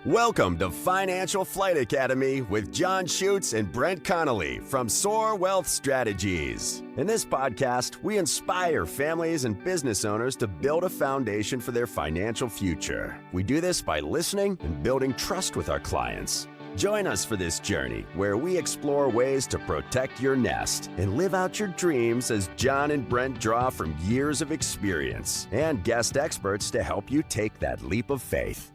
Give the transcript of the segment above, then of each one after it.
Welcome to Financial Flight Academy with John Schutz and Brent Connolly from Soar Wealth Strategies. In this podcast, we inspire families and business owners to build a foundation for their financial future. We do this by listening and building trust with our clients. Join us for this journey where we explore ways to protect your nest and live out your dreams as John and Brent draw from years of experience and guest experts to help you take that leap of faith.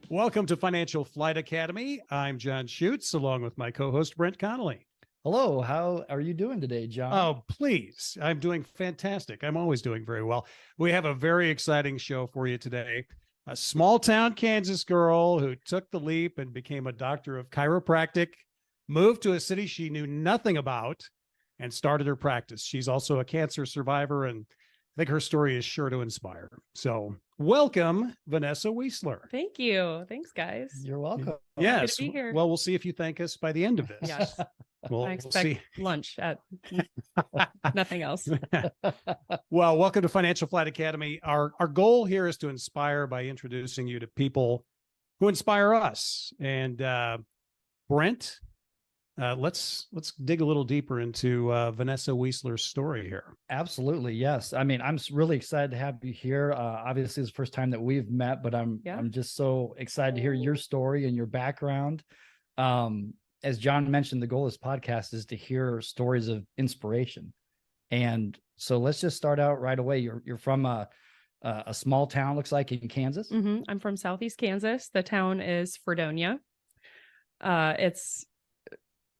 Welcome to Financial Flight Academy. I'm John Schutz, along with my co-host, Brent Connolly. Hello, how are you doing today, John? Oh, please. I'm doing fantastic. I'm always doing very well. We have a very exciting show for you today. A small town Kansas girl who took the leap and became a doctor of chiropractic, moved to a city she knew nothing about, and started her practice. She's also a cancer survivor, and I think her story is sure to inspire. So welcome, Vanessa Wieseler. Thank you. Thanks, guys. You're welcome. Yes. Good to be here. Well, we'll see if you thank us by the end of this. Yes. We'll I expect see. lunch at nothing else. Well, welcome to Financial Flight Academy. Our goal here is to inspire by introducing you to people who inspire us. And Brent, let's dig a little deeper into Vanessa Wieseler's story here. Absolutely, yes. I mean, I'm really excited to have you here. Obviously, it's the first time that we've met, but I'm just so excited to hear your story and your background. As John mentioned, the goal of this podcast is to hear stories of inspiration. And so let's just start out right away. You're from a small town, looks like, in Kansas. Mm-hmm. I'm from Southeast Kansas. The town is Fredonia. It's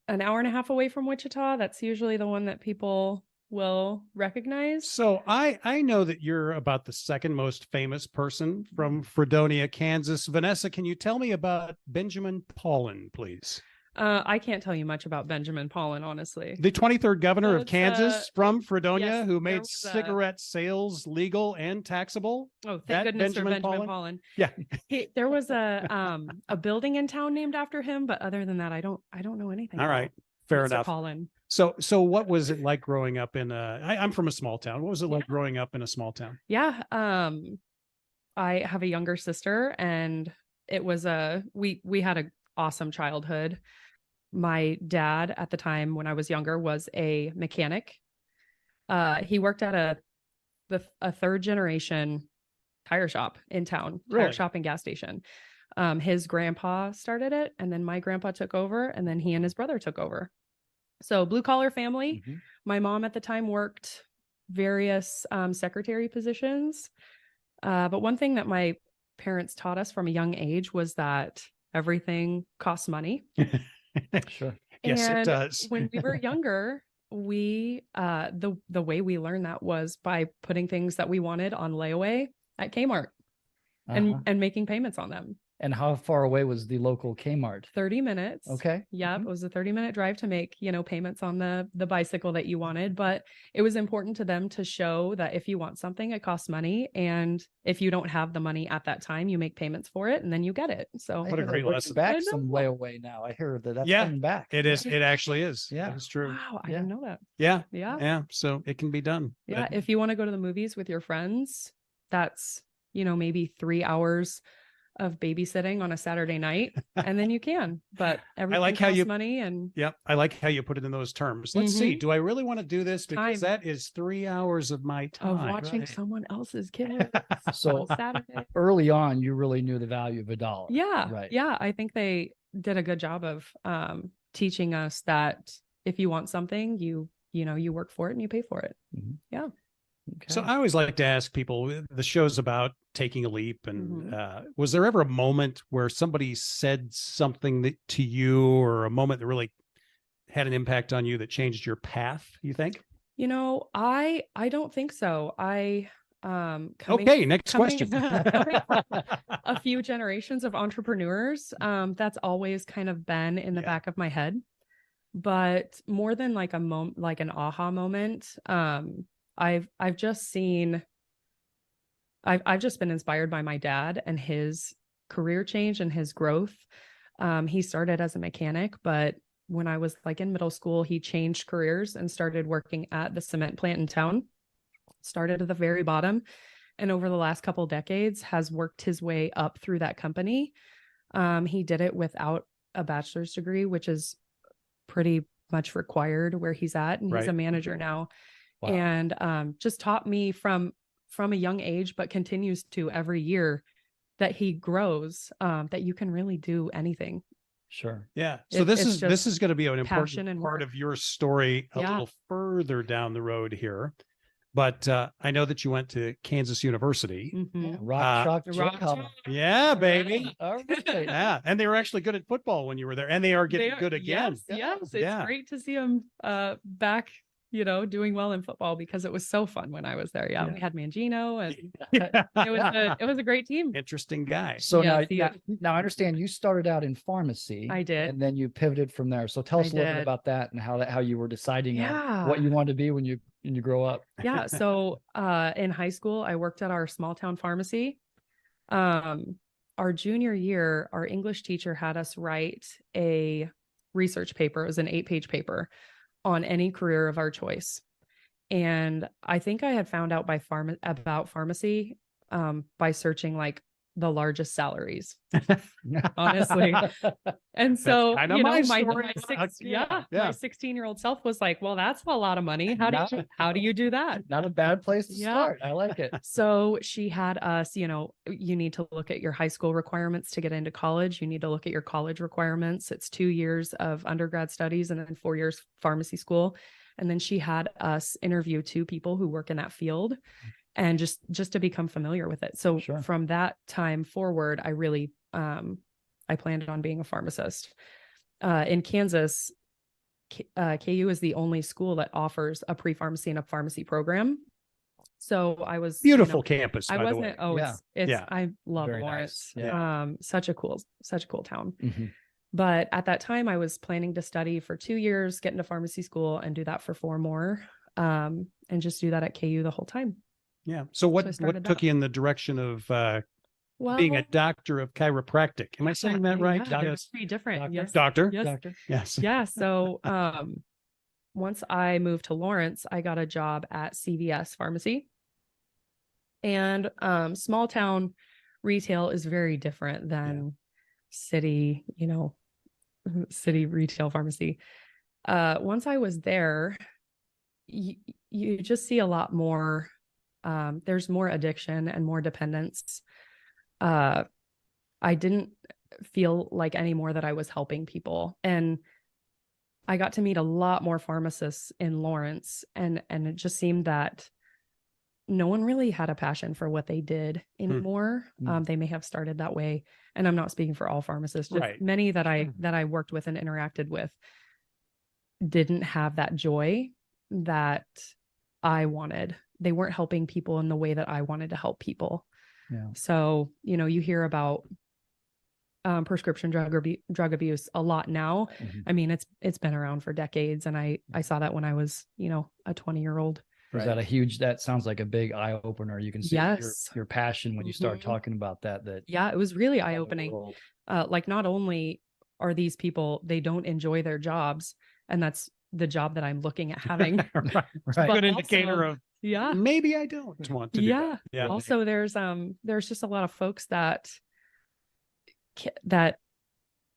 an hour and a half away from Wichita. That's usually the one that people will recognize. So I know that you're about the second most famous person from Fredonia, Kansas. Vanessa, can you tell me about Benjamin Paulin, please? I can't tell you much about Benjamin Paulin, honestly. The 23rd governor So of Kansas from Fredonia, yes, who there made was cigarette sales legal and taxable. Oh, thank That goodness for Benjamin Benjamin Paulin. Yeah. There was a building in town named after him, but other than that, I don't know anything. All right. about Fair Mr. enough. Paulin. So what was it like growing up in I'm from a small town. What was it like growing up in a small town? Yeah. I have a younger sister, and it was we had an awesome childhood. My dad at the time when I was younger was a mechanic. He worked at a third generation tire shop in town, Really? tire shop and gas station. His grandpa started it, and then my grandpa took over, and then he and his brother took over. So blue collar family. Mm-hmm. My mom at the time worked various secretary positions. But one thing that my parents taught us from a young age was that everything costs money. Sure. Yes, And it does. when we were younger, we the way we learned that was by putting things that we wanted on layaway at Kmart and making payments on them. And how far away was the local Kmart? 30 minutes. Okay. Yep. Mhm. It was a 30-minute drive to make, payments on the bicycle that you wanted. But it was important to them to show that if you want something, it costs money. And if you don't have the money at that time, you make payments for it and then you get it. So What a I great hear they're lesson. Back I some know. layaway now. I hear that's Yeah, coming back. It is. It actually is. Yeah. It's true. wow, I Yeah. didn't know that. Yeah. Yeah. Yeah. So it can be done. Yeah. But If you want to go to the movies with your friends, that's, maybe 3 hours of babysitting on a Saturday night, and then you can. But everything like how costs you- money, and Yep. I like how you put it in those terms. Let's see. Do I really want to do this? Because Time. that is 3 hours of my time. of watching Right. someone else's kids So on Saturday. early on, you really knew the value of a dollar. Yeah. Right. Yeah. I think they did a good job of teaching us that if you want something, you work for it and you pay for it. Mhm. Yeah. Okay. So I always like to ask people, the show's about taking a leap. And was there ever a moment where somebody said something to you, or a moment that really had an impact on you that changed your path, you think? I don't think so. Okay, next question. coming from a few generations of entrepreneurs, that's always kind of been in the back of my head. But more than like like an aha moment, I've just been inspired by my dad and his career change and his growth. He started as a mechanic, but when I was like in middle school, he changed careers and started working at the cement plant in town. Started at the very bottom, and over the last couple decades has worked his way up through that company. He did it without a bachelor's degree, which is pretty much required where he's at. And he's a manager now. Wow. And just taught me from a young age, but continues to every year that he grows, that you can really do anything. Sure. Yeah. So this is going to be an important part of your story a little further down the road here. But I know that you went to Kansas University. Mm-hmm. Rock Chalk. Yeah, baby. All right. Yeah. And they were actually good at football when you were there. And they are getting good again. Yes. It's great to see them back, doing well in football, because it was so fun when I was there. Yeah. We had Mangino, and it was a great team. Interesting guy. So now I understand you started out in pharmacy. I did. And then you pivoted from there. So tell us a little bit about that and how you were deciding what you wanted to be when you grow up. Yeah. So in high school, I worked at our small town pharmacy. Our junior year, our English teacher had us write a research paper. It was an 8-page paper on any career of our choice. And I think I had found out about pharmacy by searching like the largest salaries, honestly. And so, my 16-year-old self was like, well, that's a lot of money. How do you do that? Not a bad place to start. I like it. So she had us, you need to look at your high school requirements to get into college. You need to look at your college requirements. It's 2 years of undergrad studies and then 4 years pharmacy school. And then she had us interview 2 people who work in that field, and just to become familiar with it. So from that time forward, I really, I planned on being a pharmacist. In Kansas, KU is the only school that offers a pre-pharmacy and a pharmacy program. So I was beautiful campus. I wasn't. Way. Oh, it's I love Very Lawrence. Nice. Yeah. Such a cool town. Mm-hmm. But at that time, I was planning to study for 2 years, get into pharmacy school, and do that for 4 more, and just do that at KU the whole time. Yeah. So what took you in the direction of being a doctor of chiropractic? Am I saying that right? Yeah, it's pretty different. Doctor. Yes. Doctor. Yes. Doctor. Yes. Yeah. So once I moved to Lawrence, I got a job at CVS Pharmacy. And small town retail is very different than city, city retail pharmacy. Once I was there, you just see a lot more. There's more addiction and more dependence. I didn't feel like anymore that I was helping people. And I got to meet a lot more pharmacists in Lawrence, and it just seemed that no one really had a passion for what they did anymore. They may have started that way. And I'm not speaking for all pharmacists, just many that I worked with and interacted with didn't have that joy that I wanted. They weren't helping people in the way that I wanted to help people. Yeah. So, you hear about prescription drug abuse a lot now. Mm-hmm. I mean, it's been around for decades. And I saw that when I was, a 20-year-old. Is that sounds like a big eye opener. You can see your passion when you start talking about that. Yeah, it was really eye opening. Like, not only are these people, they don't enjoy their jobs, and that's the job that I'm looking at having. Right. Good indicator of maybe I don't want to do that. Yeah. Also, there's just a lot of folks that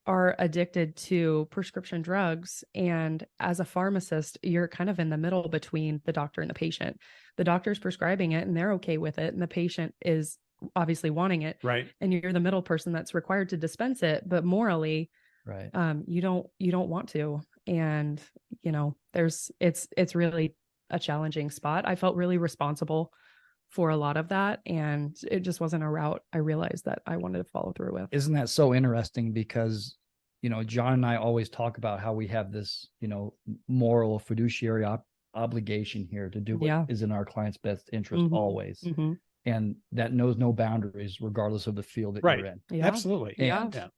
are addicted to prescription drugs. And as a pharmacist, you're kind of in the middle between the doctor and the patient. The doctor's prescribing it and they're okay with it, and the patient is obviously wanting it. Right. And you're the middle person that's required to dispense it, but morally, you don't want to. And it's really a challenging spot. I felt really responsible for a lot of that, and it just wasn't a route I realized that I wanted to follow through with. Isn't that so interesting? Because John and I always talk about how we have this moral fiduciary obligation here to do what is in our client's best interest always, and that knows no boundaries regardless of the field that you're in. Yeah. Absolutely. And,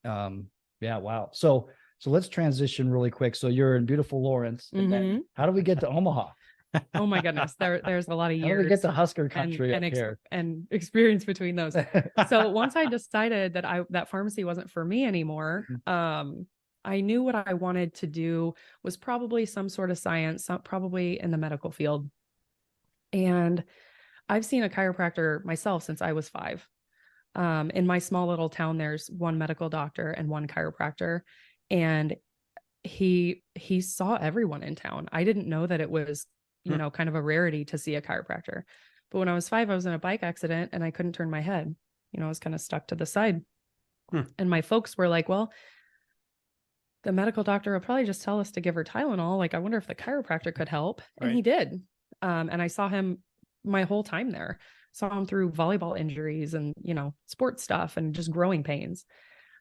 wow. So let's transition really quick. So you're in beautiful Lawrence, and then how do we get to Omaha? Oh my goodness. There's a lot of years. How do we get to Husker country and experience between those. So once I decided that pharmacy wasn't for me anymore, I knew what I wanted to do was probably some sort of science, probably in the medical field. And I've seen a chiropractor myself since I was 5. In my small little town, there's one medical doctor and one chiropractor, and he saw everyone in town. I didn't know that it was, you know, kind of a rarity to see a chiropractor. But when I was 5, I was in a bike accident and I couldn't turn my head. You know, I was kind of stuck to the side. And my folks were like, well, the medical doctor will probably just tell us to give her Tylenol. Like, I wonder if the chiropractor could help. And he did. And I saw him my whole time there. Saw him through volleyball injuries and, you know, sports stuff and just growing pains.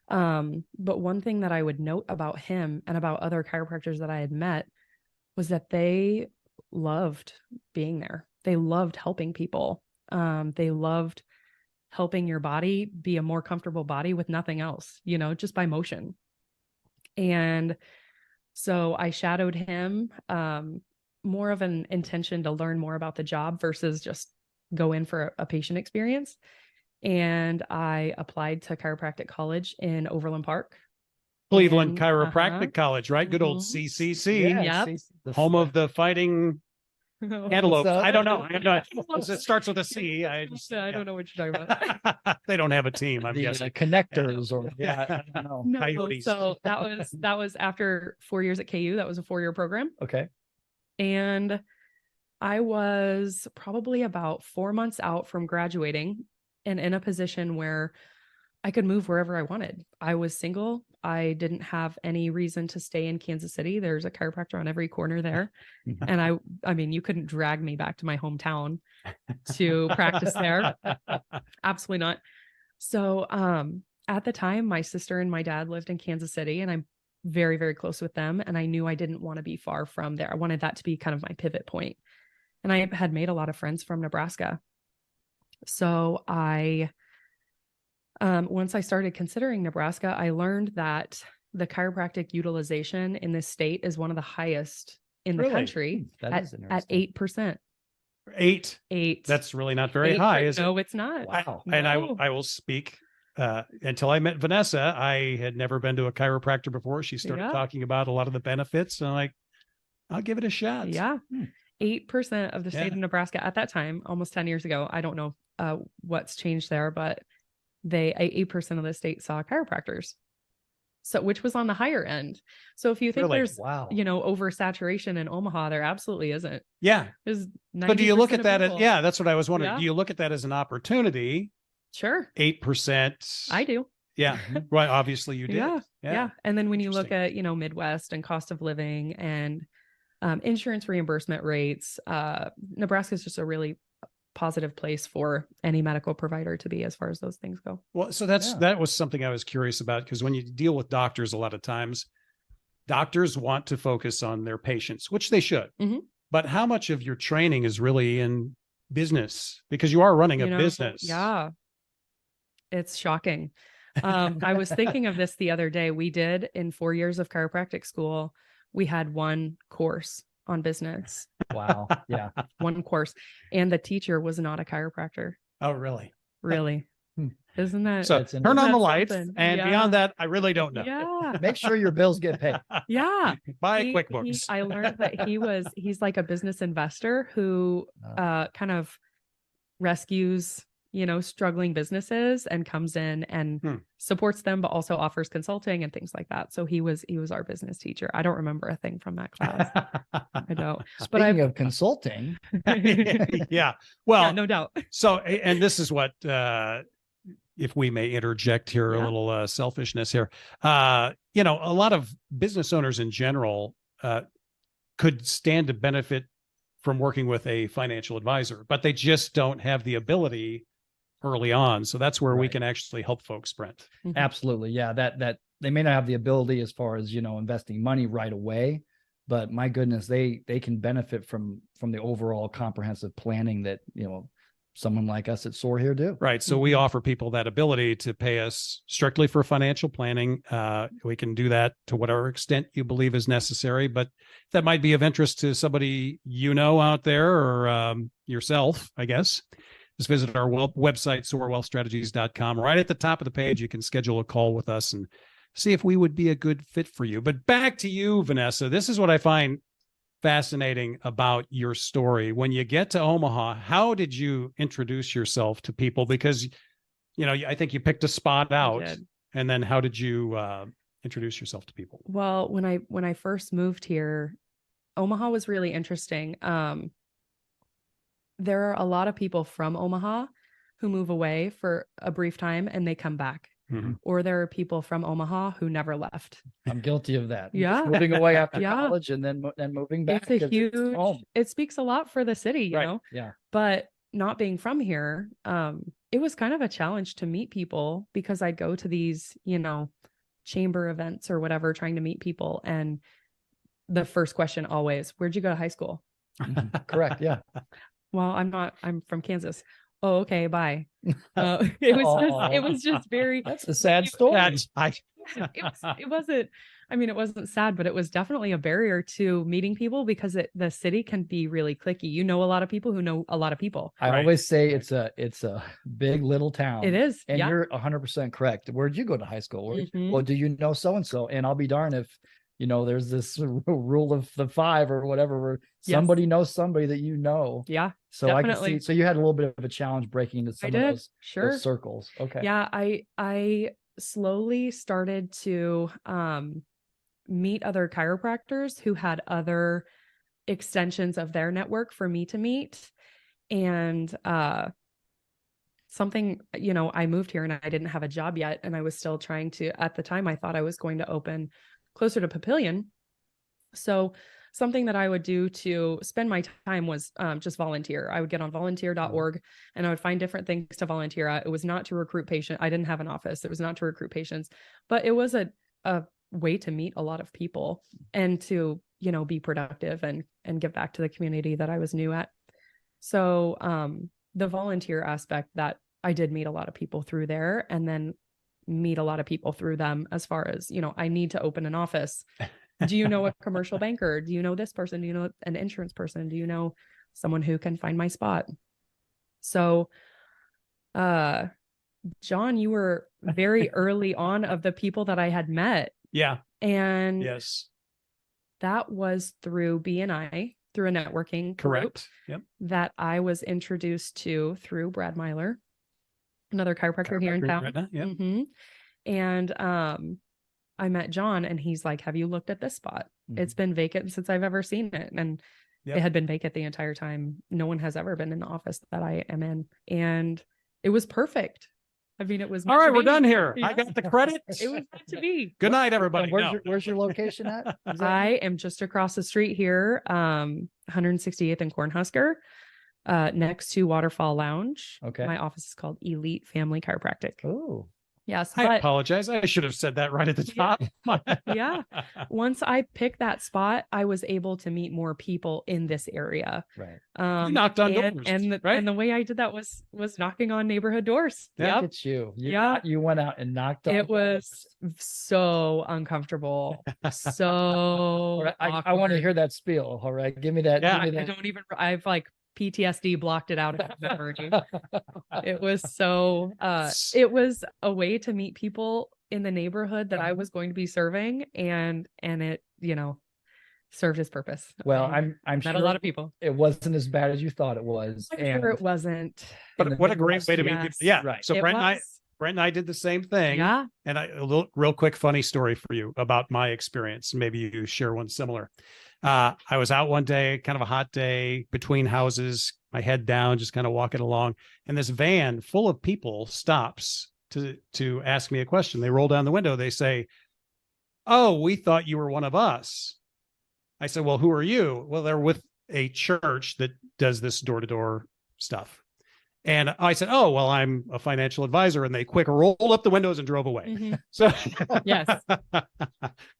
But one thing that I would note about him and about other chiropractors that I had met was that they loved being there. They loved helping people. They loved helping your body be a more comfortable body with nothing else, you know, just by motion. And so I shadowed him, more of an intention to learn more about the job versus just go in for a patient experience. And I applied to chiropractic college in Overland Park. Cleveland Chiropractic College, right? Good old CCC. Yeah, Home of the fighting antelope. I don't know. It starts with a C. I don't know what you're talking about. They don't have a team. I'm guessing connectors or I don't know. No, Coyotes. so that was after 4 years at KU. That was a 4-year program. Okay. And I was probably about 4 months out from graduating and in a position where I could move wherever I wanted. I was single. I didn't have any reason to stay in Kansas City. There's a chiropractor on every corner there. And I mean, you couldn't drag me back to my hometown to practice there. Absolutely not. So, at the time, my sister and my dad lived in Kansas City, and I'm very, very close with them. And I knew I didn't want to be far from there. I wanted that to be kind of my pivot point. And I had made a lot of friends from Nebraska. So once I started considering Nebraska, I learned that the chiropractic utilization in this state is one of the highest in the country at 8%. 8. That's really not very high, is it? No, it's not. Wow. No. And I will speak. Until I met Vanessa, I had never been to a chiropractor before. She started talking about a lot of the benefits, and I'm like, I'll give it a shot. Yeah. 8% of the state of Nebraska at that time, almost 10 years ago. I don't know what's changed there, but 8% of the state saw chiropractors. So, which was on the higher end. So if you think there's, you know, oversaturation in Omaha, there absolutely isn't. Yeah. But do you look at that as, that's what I was wondering. Do you look at that as an opportunity? Sure. 8%. I do. Yeah. Right. Obviously you did. Yeah. And then when you look at, you know, Midwest and cost of living and insurance reimbursement rates, Nebraska is just a really positive place for any medical provider to be as far as those things go. Well, so that was something I was curious about, because when you deal with doctors, a lot of times doctors want to focus on their patients, which they should. But how much of your training is really in business? Because you are running a business. Yeah. It's shocking. I was thinking of this the other day. We did, in 4 years of chiropractic school, we had one course on business. Wow. Yeah. One course. And the teacher was not a chiropractor. Oh, really? Really? Isn't that? So turn on the lights. And beyond that, I really don't know. Yeah. Make sure your bills get paid. Yeah. Buy QuickBooks. I learned that he's like a business investor who kind of rescues, you know, struggling businesses and comes in and supports them, but also offers consulting and things like that. So he was our business teacher. I don't remember a thing from that class. I don't. Speaking of consulting. Yeah. Well, yeah, no doubt. So, and this is what, if we may interject here, a little selfishness here. You know, a lot of business owners in general could stand to benefit from working with a financial advisor, but they just don't have the ability early on. So that's where we can actually help folks, Brent. Absolutely. Yeah. That they may not have the ability as far as, you know, investing money right away, but my goodness, they can benefit from the overall comprehensive planning that, you know, someone like us at Soar here do. Right. So we offer people that ability to pay us strictly for financial planning. We can do that to whatever extent you believe is necessary, but that might be of interest to somebody, you know, out there, or yourself, I guess. Just visit our website, soarwealthstrategies.com. Right at the top of the page, you can schedule a call with us and see if we would be a good fit for you. But back to you, Vanessa. This is what I find fascinating about your story. When you get to Omaha, how did you introduce yourself to people? Because, I think you picked a spot out, did. and then how did you introduce yourself to people? Well, when I first moved here, Omaha was really interesting. There are a lot of people from Omaha who move away for a brief time and they come back. Mm-hmm. Or there are people from Omaha who never left. I'm guilty of that. Yeah. Just moving away after Yeah. college and then moving back. It's a 'cause huge, home. it speaks a lot for the city, you Right. know? Yeah. But not being from here, it was kind of a challenge to meet people because I'd go to these, chamber events or whatever, trying to meet people. And the first question always, where'd you go to high school? Correct. Yeah. Well, I'm from Kansas. Oh, okay. Bye. It was just very, That's a sad story. it wasn't sad, but it was definitely a barrier to meeting people because the city can be really cliquey. You know, a lot of people who know a lot of people. I always say it's a big little town. It is. And yeah. you're 100% correct. Where'd you go to high school? Mhm. Well, do you know so-and-so? And I'll be darned if, there's this rule of the 5 or whatever, where somebody knows somebody that you know. Yeah. So definitely. I can see, so you had a little bit of a challenge breaking into some of those circles. Okay. Yeah. I slowly started to, meet other chiropractors who had other extensions of their network for me to meet. And, something, I moved here and I didn't have a job yet. And I was still trying to, at the time, I thought I was going to open closer to Papillion. So something that I would do to spend my time was just volunteer. I would get on volunteer.org and I would find different things to volunteer at. It was not to recruit patients. I didn't have an office. It was not to recruit patients, but it was a way to meet a lot of people and to, be productive and give back to the community that I was new at. So, the volunteer aspect, that I did meet a lot of people through there, and then meet a lot of people through them as far as, I need to open an office. Do you know a commercial banker? Do you know this person? Do you know an insurance person? Do you know someone who can find my spot? So, John, you were very early on of the people that I had met. Yeah. And yes, that was through BNI, through a networking group that I was introduced to through Brad Myler, another chiropractor here in town. Mm-hmm. And I met John and he's like, have you looked at this spot? Mm-hmm. It's been vacant since I've ever seen it. And it had been vacant the entire time. No one has ever been in the office that I am in. And it was perfect. I mean, it was all right. We're done here. Yeah. I got the credit. It was meant to be. Good night, everybody. Where's your location at? I am just across the street here, 168th and Cornhusker, next to Waterfall Lounge. Okay. My office is called Elite Family Chiropractic. Oh. Yes. I apologize. I should have said that right at the top. Yeah. Once I picked that spot, I was able to meet more people in this area. Right. You knocked on doors. And the way I did that was knocking on neighborhood doors. Yeah. Look at you. You went out and knocked on. It was so uncomfortable. So I want to hear that spiel. All right. Give me that. Yeah. Give me that. I've PTSD blocked it out of memory. It was so it was a way to meet people in the neighborhood that I was going to be serving, and it served its purpose. Well, I'm sure a lot of people. It wasn't as bad as you thought it was. I'm sure it wasn't. But what a great way to meet people. Yeah. Right. So Brent and I did the same thing. Yeah. And a real quick funny story for you about my experience. Maybe you share one similar. I was out one day, kind of a hot day, between houses, my head down, just kind of walking along. And this van full of people stops to ask me a question. They roll down the window. They say, "Oh, we thought you were one of us." I said, "Well, who are you?" "Well, they're with a church that does this door-to-door stuff." And I said, "Oh, well, I'm a financial advisor." And they quick rolled up the windows and drove away. Mm-hmm. So yes,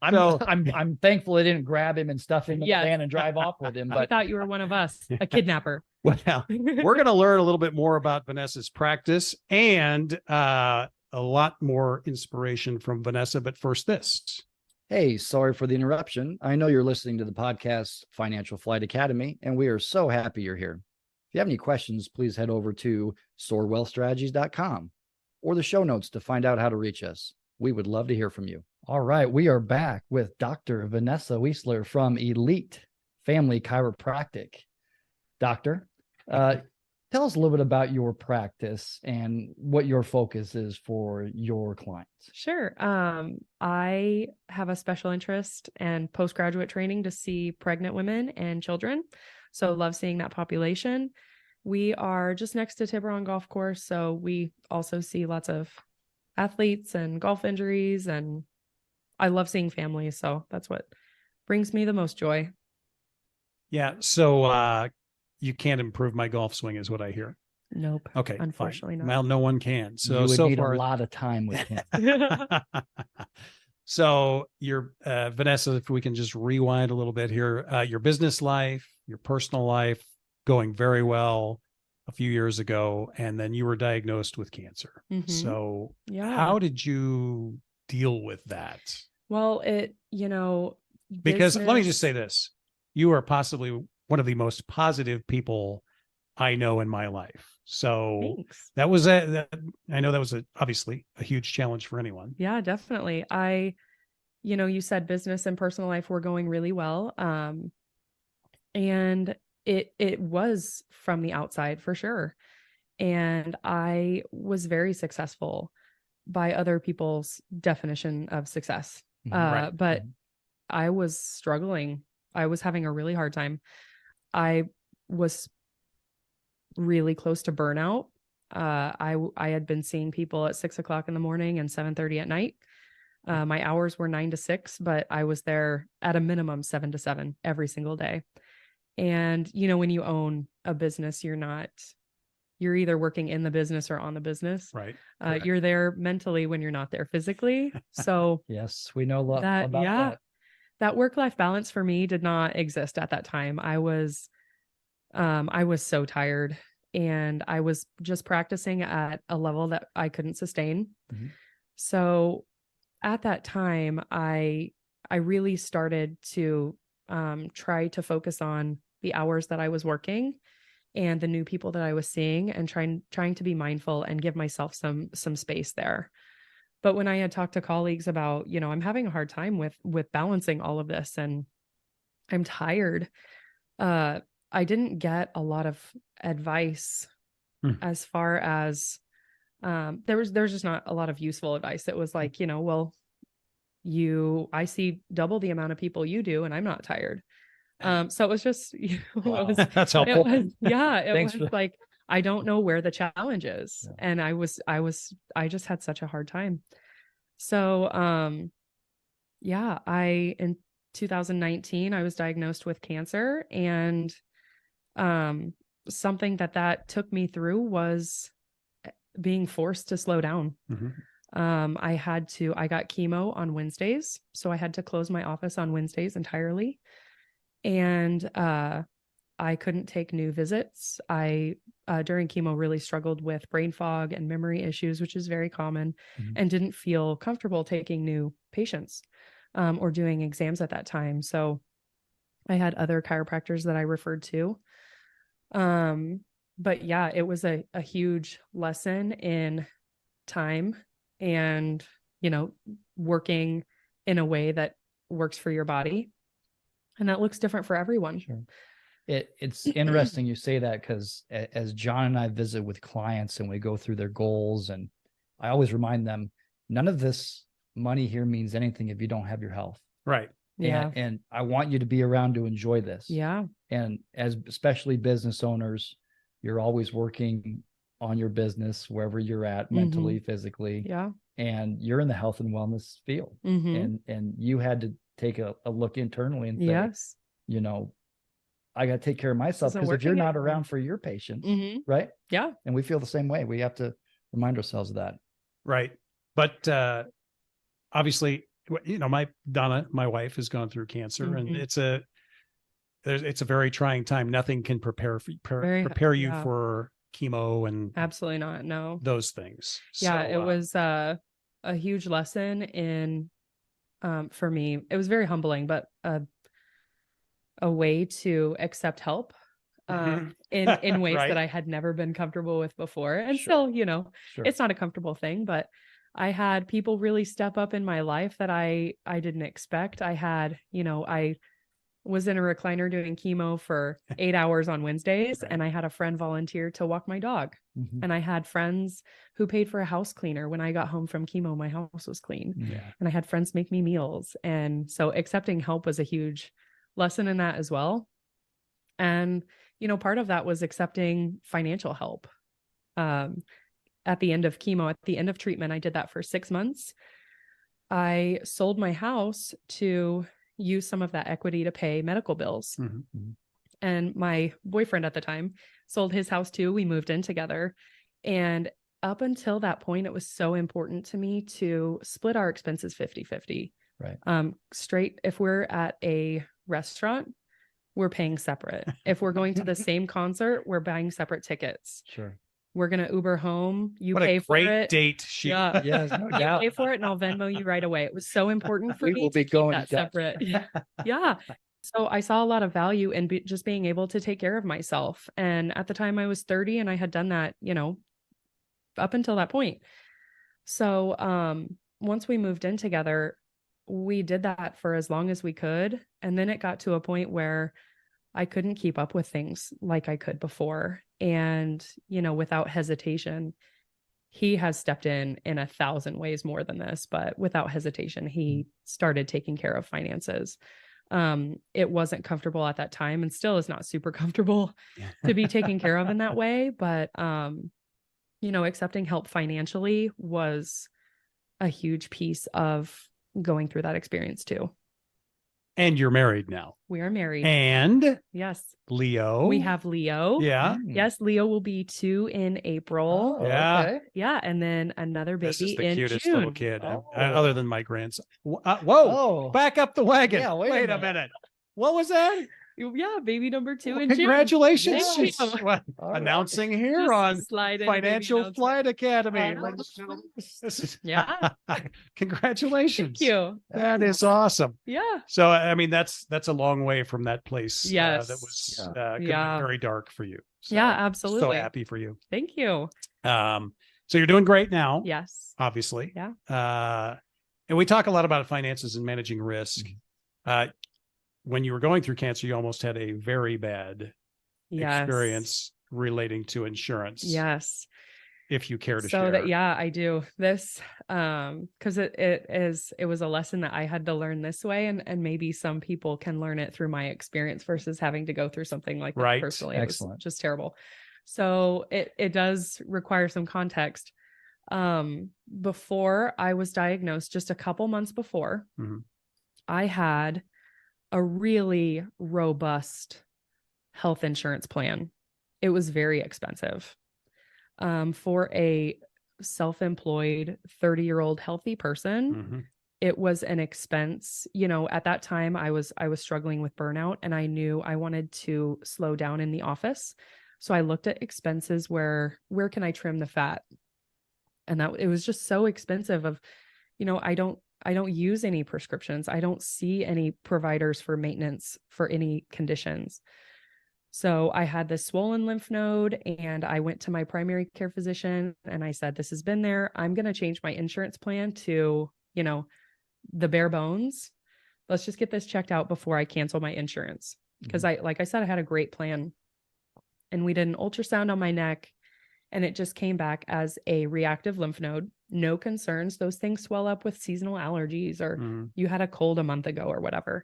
I'm thankful they didn't grab him and stuff him in the van and drive off with him. But I thought you were one of us, a kidnapper. Well, we're going to learn a little bit more about Vanessa's practice and a lot more inspiration from Vanessa. But first, this. Hey, sorry for the interruption. I know you're listening to the podcast Financial Flight Academy, and we are so happy you're here. If you have any questions, please head over to soarwealthstrategies.com or the show notes to find out how to reach us. We would love to hear from you. All right, we are back with Dr. Vanessa Wieseler from Elite Family Chiropractic. Doctor, Tell us a little bit about your practice and what your focus is for your clients. Sure. I have a special interest and postgraduate training to see pregnant women and children. So love seeing that population. We are just next to Tiburon Golf Course. So we also see lots of athletes and golf injuries, and I love seeing families. So that's what brings me the most joy. Yeah. So you can't improve my golf swing is what I hear. Nope. Okay. Unfortunately fine. not. Well, no one can. So you would so need far a lot of time with him. So your Vanessa, if we can just rewind a little bit here, your business life, your personal life going very well a few years ago, and then you were diagnosed with cancer. Mhm. So Yeah. how did you deal with that? Well, Because let me just business- say this, you are possibly one of the most positive people I know in my life. So Thanks. that was I know that was obviously a huge challenge for anyone. Yeah, definitely. You said business and personal life were going really well. And it was from the outside for sure. And I was very successful by other people's definition of success. Right. But I was struggling. I was having a really hard time. I was really close to burnout. I had been seeing people at 6 o'clock in the morning and 7:30 at night. My hours were 9 to 6, but I was there at a minimum 7 to 7 every single day. And, when you own a business, you're either working in the business or on the business. Right. You're there mentally when you're not there physically. So Yes, we know a lot that, about yeah, that. that work-life balance for me did not exist at that time. I was so tired, and I was just practicing at a level that I couldn't sustain. Mm-hmm. So at that time, I really started to try to focus on the hours that I was working and the new people that I was seeing, and trying to be mindful and give myself some space there. But when I had talked to colleagues about, I'm having a hard time with balancing all of this and I'm tired, I didn't get a lot of advice as far as there was just not a lot of useful advice. It was like, well, I see double the amount of people you do, and I'm not tired. So it was just, Wow. That's helpful. Thanks was like, I don't know where the challenge is. Yeah. And I just had such a hard time. So, in 2019, I was diagnosed with cancer, and, something that took me through was being forced to slow down. Mm-hmm. I got chemo on Wednesdays, so I had to close my office on Wednesdays entirely. And I couldn't take new visits. I during chemo really struggled with brain fog and memory issues, which is very common, and didn't feel comfortable taking new patients or doing exams at that time. So I had other chiropractors that I referred to. But yeah, it was a huge lesson in time and, working in a way that works for your body. And that looks different for everyone. Sure. It's interesting you say that, because as John and I visit with clients and we go through their goals, and I always remind them, none of this money here means anything if you don't have your health. Right. Yeah. And I want you to be around to enjoy this. Yeah. And especially business owners, you're always working on your business wherever you're at, mentally, physically. Yeah. And you're in the health and wellness field. And you had to take a look internally and say, yes, I got to take care of myself, because if you're not around for your patients, right? Yeah. And we feel the same way. We have to remind ourselves of that. Right. But obviously, my wife has gone through cancer, and it's a very trying time. Nothing can prepare you for chemo and absolutely not. No, those things. Yeah. So, it was a huge lesson in, for me, it was very humbling, but a way to accept help in ways Right. that I had never been comfortable with before. And still, Sure. it's not a comfortable thing, but I had people really step up in my life that I didn't expect. I had, I was in a recliner doing chemo for 8 hours on Wednesdays. Right. And I had a friend volunteer to walk my dog. Mhm. And I had friends who paid for a house cleaner. When I got home from chemo, my house was clean. Yeah. And I had friends make me meals. And so accepting help was a huge lesson in that as well. And, part of that was accepting financial help. At the end of chemo, at the end of treatment, I did that for 6 months. I sold my house to use some of that equity to pay medical bills. Mm-hmm. And my boyfriend at the time sold his house too. We moved in together. And up until that point, it was so important to me to split our expenses 50-50. Right. Straight, if we're at a restaurant, we're paying separate. If we're going to the same concert, we're buying separate tickets. Sure. We're going to Uber home. You What pay a for great it. date sheet. Yeah. Yes, no You doubt. pay for it and I'll Venmo you right away. It was so important for We me will to be keep going that Dutch. separate. Yeah. So I saw a lot of value in just being able to take care of myself. And at the time I was 30 and I had done that, up until that point. So once we moved in together, we did that for as long as we could. And then it got to a point where I couldn't keep up with things like I could before. And, without hesitation, he has stepped in 1,000 ways more than this, but without hesitation, he started taking care of finances. It wasn't comfortable at that time and still is not super comfortable to be taken care of in that way. But, accepting help financially was a huge piece of going through that experience too. And you're married now. We are married. And Yes. Leo. We have Leo. Yeah. Yes, Leo will be 2 in April. Oh, Yeah. okay. Yeah, and then another This is baby the in cutest June. little kid, Oh. other than my grandson. Whoa, Oh. back up the wagon. Yeah, wait a minute. What was that? Yeah, baby number 2 in Congratulations. June. She's Thank you. All right. announcing here Just on slide in a baby Financial announcement. Flight Academy. Oh, Ladies and gentlemen, this is Yeah. congratulations. Thank you. That is awesome. Yeah. So, I mean, that's a long way from that place. Yes. That was Yeah. could Yeah. be very dark for you. So, Yeah, So absolutely. happy for you. Thank you. So you're doing great now. Yes. Obviously. Yeah. And we talk a lot about finances and managing risk. When you were going through cancer, you almost had a very bad Yes. experience relating to insurance. Yes. If you care to So share. that, yeah, I do this, because it was a lesson that I had to learn this way, and maybe some people can learn it through my experience versus having to go through something like that Right. personally. Excellent. It was just terrible. So it does require some context. Before I was diagnosed, just a couple months before, Mhm. I had a really robust health insurance plan. It was very expensive. For a self-employed 30-year-old healthy person, Mhm. it was an expense. At that time I was struggling with burnout, and I knew I wanted to slow down in the office. So I looked at expenses where can I trim the fat? And that it was just so expensive I don't use any prescriptions. I don't see any providers for maintenance for any conditions. So I had this swollen lymph node, and I went to my primary care physician and I said, this has been there. I'm going to change my insurance plan to, the bare bones. Let's just get this checked out before I cancel my insurance. Because like I said, I had a great plan, and we did an ultrasound on my neck, and it just came back as a reactive lymph node. No concerns. Those things swell up with seasonal allergies, or you had a cold a month ago or whatever.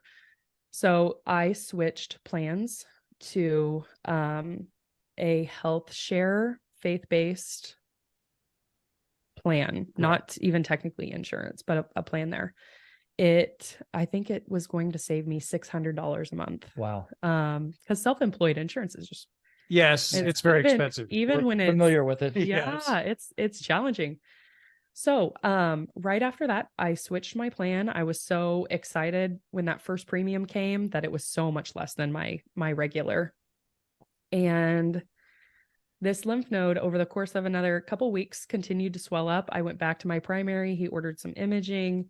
So I switched plans to a health share faith-based plan, not even technically insurance, but a plan there. I think it was going to save me $600 a month. Wow. Because self-employed insurance is just, Yes, it's very expensive. Even We're when it's familiar with it. yeah, it's challenging. So, right after that, I switched my plan. I was so excited when that first premium came that it was so much less than my regular. And this lymph node, over the course of another couple weeks, continued to swell up. I went back to my primary. He ordered some imaging.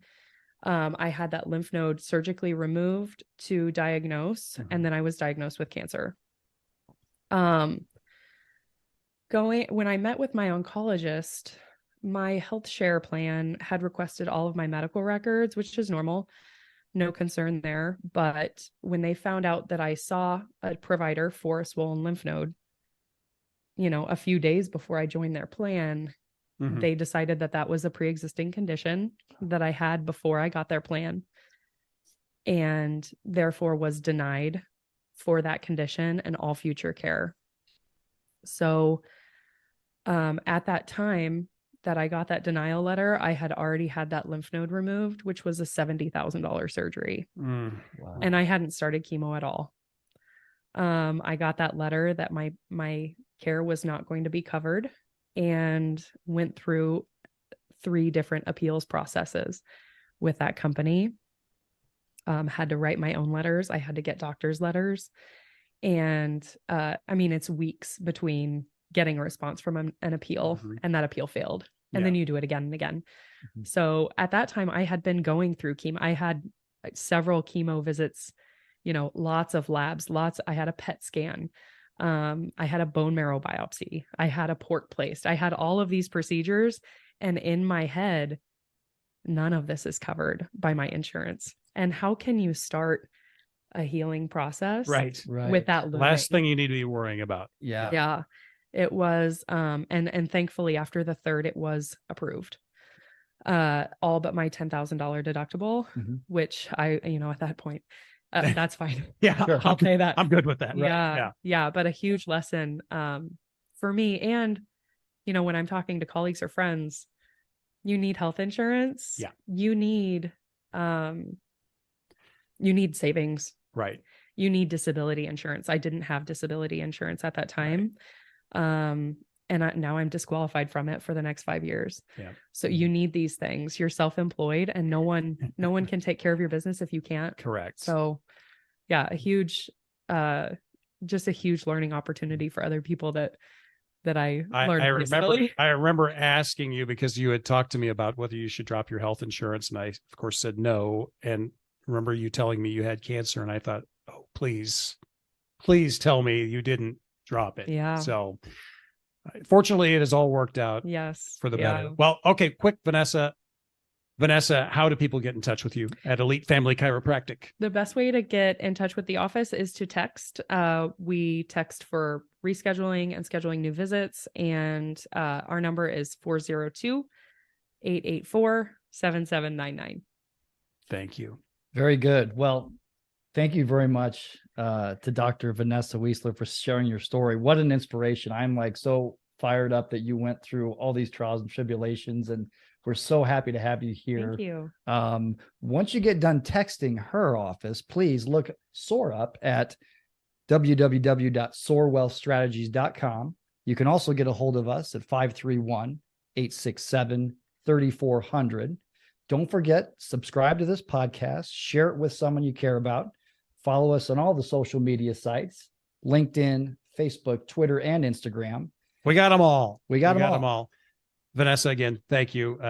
I had that lymph node surgically removed to diagnose, and then I was diagnosed with cancer. When I met with my oncologist, my health share plan had requested all of my medical records, which is normal. no concern there. But when they found out that I saw a provider for a swollen lymph node, a few days before I joined their plan, they decided that that was a pre-existing condition that I had before I got their plan, and therefore was denied for that condition and all future care. So at that time that I got that denial letter, I had already had that lymph node removed, which was a $70,000 surgery. Wow. And I hadn't started chemo at all. I got that letter that my care was not going to be covered, and went through 3 different appeals processes with that company. Had to write my own letters. I had to get doctor's letters. And it's weeks between getting a response from an appeal, and that appeal failed. And then you do it again and again. So at that time, I had been going through chemo. I had several chemo visits, lots of labs, I had a PET scan. I had a bone marrow biopsy. I had a port placed. I had all of these procedures. And in my head, none of this is covered by my insurance. And how can you start a healing process with that looming? Last thing you need to be worrying about. Yeah. It was, and thankfully after the 3rd, it was approved. All but my $10,000 deductible, which I, at that point, that's fine. Sure. I'll pay that. I'm good with that. Yeah. But a huge lesson, for me. And, when I'm talking to colleagues or friends, you need health insurance. Yeah. You need savings. Right. You need disability insurance. I didn't have disability insurance at that time. Right. Now I'm disqualified from it for the next 5 years. Yeah. So you need these things. You're self-employed, and no one can take care of your business if you can't. Correct. So yeah, just a huge learning opportunity for other people that I learned. I remember asking you, because you had talked to me about whether you should drop your health insurance. And I, of course, said no. And remember you telling me you had cancer. And I thought, oh, please tell me you didn't drop it. Yeah. So fortunately, it has all worked out for the better. Well, okay, quick, Vanessa, how do people get in touch with you at Elite Family Chiropractic? The best way to get in touch with the office is to text. We text for rescheduling and scheduling new visits. And our number is 402-884-7799. Thank you. Very good. Well, thank you very much to Dr. Vanessa Wieseler for sharing your story. What an inspiration. I'm so fired up that you went through all these trials and tribulations, and we're so happy to have you here. Thank you. Once you get done texting her office, please look Soar up at www.soarwealthstrategies.com. You can also get a hold of us at 531-867-3400. Don't forget, subscribe to this podcast, share it with someone you care about. Follow us on all the social media sites, LinkedIn, Facebook, Twitter, and Instagram. We got them all. We got them all. Vanessa, again, thank you.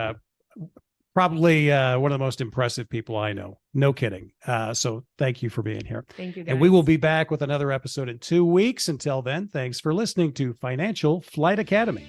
Probably one of the most impressive people I know. No kidding. So thank you for being here. Thank you, guys. And we will be back with another episode in 2 weeks. Until then, thanks for listening to Financial Flight Academy.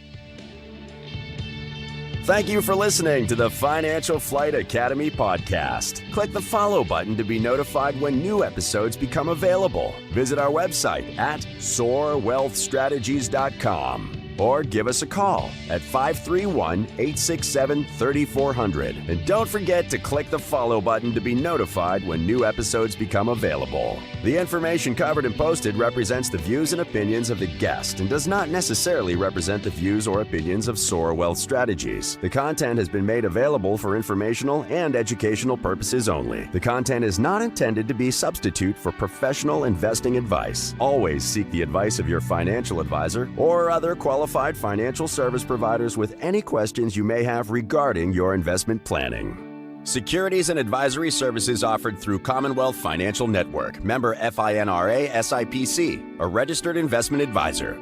Thank you for listening to the Financial Flight Academy podcast. Click the follow button to be notified when new episodes become available. Visit our website at soarwealthstrategies.com or give us a call at 531-867-3400. And don't forget to click the follow button to be notified when new episodes become available. The information covered and posted represents the views and opinions of the guest and does not necessarily represent the views or opinions of Soar Wealth Strategies. The content has been made available for informational and educational purposes only. The content is not intended to be a substitute for professional investing advice. Always seek the advice of your financial advisor or other qualified financial service providers with any questions you may have regarding your investment planning. Securities and advisory services offered through Commonwealth Financial Network, member FINRA SIPC, a registered investment advisor.